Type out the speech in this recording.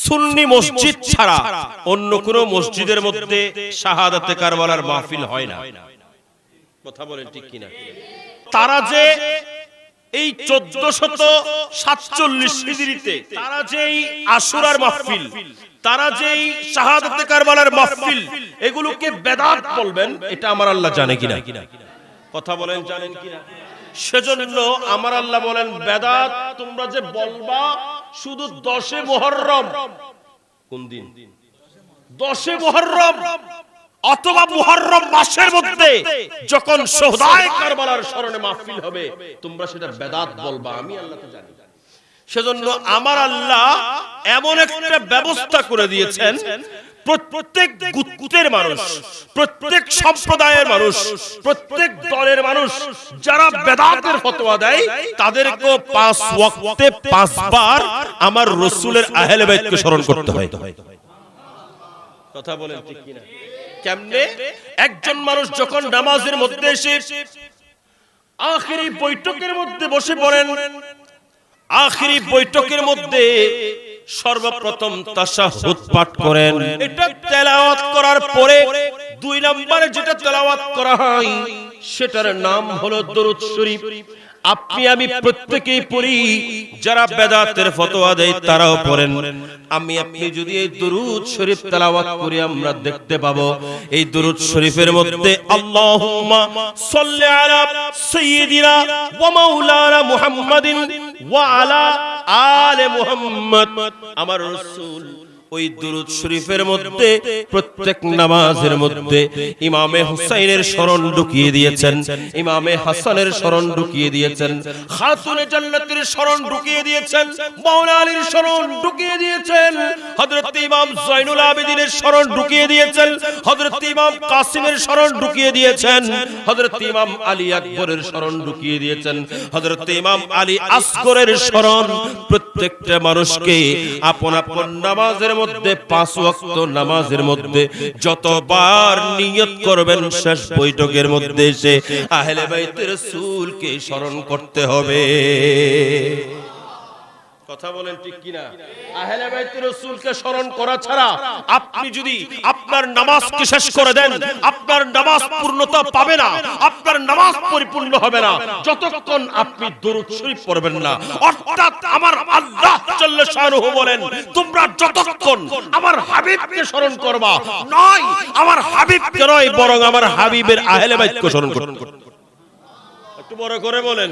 সুন্নি মসজিদ ছাড়া অন্য কোন মসজিদের মধ্যে শাহাদাতে কারবালার মাহফিল হয় না। কথা বলেন ঠিক কিনা? তারা যে এই 1447 হিজরিতে তারা যে এই আশুরার মাহফিল, তারা যে এই শাহাদাতে কারবালার মাহফিল, এগুলোকে বেদাত বলবেন, এটা আমার আল্লাহ জানে কিনা? কথা বলেন, জানেন কিনা? সেজন্য আমার আল্লাহ বলেন, বেদাত তোমরা যে বলবা শুধু 10 মুহররম, কোন দিন? 10 মুহররম অথবা মুহররম মাসের মধ্যে যখন শুহাদায়ে কারবালার স্মরণে মাহফিল হবে, তোমরা সেটা বেদাত বলবা, আমি আল্লাহ তো জানি। সেজন্য আমার আল্লাহ এমন একটা ব্যবস্থা করে দিয়েছেন, প্রত্যেক গোত্রের মানুষ, প্রত্যেক সম্প্রদায়ের মানুষ, প্রত্যেক দলের মানুষ যারা বেদাতের ফতোয়া দেয়, তাদেরকে 5 ওয়াক্তে 5 বার আমার রাসূলের আহলে বাইতকে স্মরণ করতে হয়। কথা বলেন ঠিক কিনা? কেমনে? একজন মানুষ যখন নামাজের মধ্যে এসে আখিরি বৈঠকের মধ্যে বসে পড়েন, আখিরি বৈঠকের মধ্যে সর্বপ্রথম তাশাহুদ পাঠ করেন। এটা তেলাওয়াত করার পরে 2 নম্বরে যেটা তেলাওয়াত করা হয় সেটার নাম হলো দরুদ শরীফ। আপনি আমি প্রত্যেকেই পড়ি, যারা বেদাতের ফতোয়া দেয় তারাও পড়েন। আমি আপনি যদি এই দরুদ শরীফ তেলাওয়াত করি, আমরা দেখতে পাবো এই দরুদ শরীফের মধ্যে আল্লাহুম্মা সাল্লি আলা সাইয়্যিদিনা ওয়া মাওলানা মুহাম্মাদিন ওয়া আলা আলে মুহাম্মদ। আমার রাসূল ওই দুরূদ শরীফের মধ্যে প্রত্যেক নামাজের মধ্যে ইমামে হুসাইনের স্মরণ ঢুকিয়ে দিয়েছেন, ইমামে হাসানের স্মরণ ঢুকিয়ে দিয়েছেন, খাতুনে জান্নাতের স্মরণ ঢুকিয়ে দিয়েছেন, মাওলানা আলীর স্মরণ ঢুকিয়ে দিয়েছেন, হযরত ইমাম জয়নুল আবেদিনের স্মরণ ঢুকিয়ে দিয়েছেন, হযরত ইমাম কাসিমের স্মরণ ঢুকিয়ে দিয়েছেন, হযরত ইমাম আলী আকবরের স্মরণ ঢুকিয়ে দিয়েছেন, হযরত ইমাম আলী আসগরের স্মরণ। প্রত্যেকটা মানুষকে আপন আপন নামাজের মধ্যে 5 ওয়াক্ত নামাজের মধ্যে যতবার নিয়ত করবেন, শেষ বৈঠকের মধ্যে এসে আহলে বাইতের রাসূলকে স্মরণ করতে হবে। কথা বলেন ঠিক কিনা? আহলে বাইতের রাসূলকে স্মরণ করা ছাড়া আপনি যদি আপনার নামাজকে শেষ করে দেন, আপনার নামাজ পূর্ণতা পাবে না, আপনার নামাজ পরিপূর্ণ হবে না যতক্ষণ আপনি দরুদ শরীফ পড়বেন না। অর্থাৎ আমার আল্লাহ জাল্লা শানুহু বলেন, তোমরা যতক্ষণ আমার হাবিবকে স্মরণ করবা, নয় আমার হাবিবকে নয়, বরং আমার হাবিবের আহলে বাইতকে স্মরণ করো। একটু বড় করে বলেন।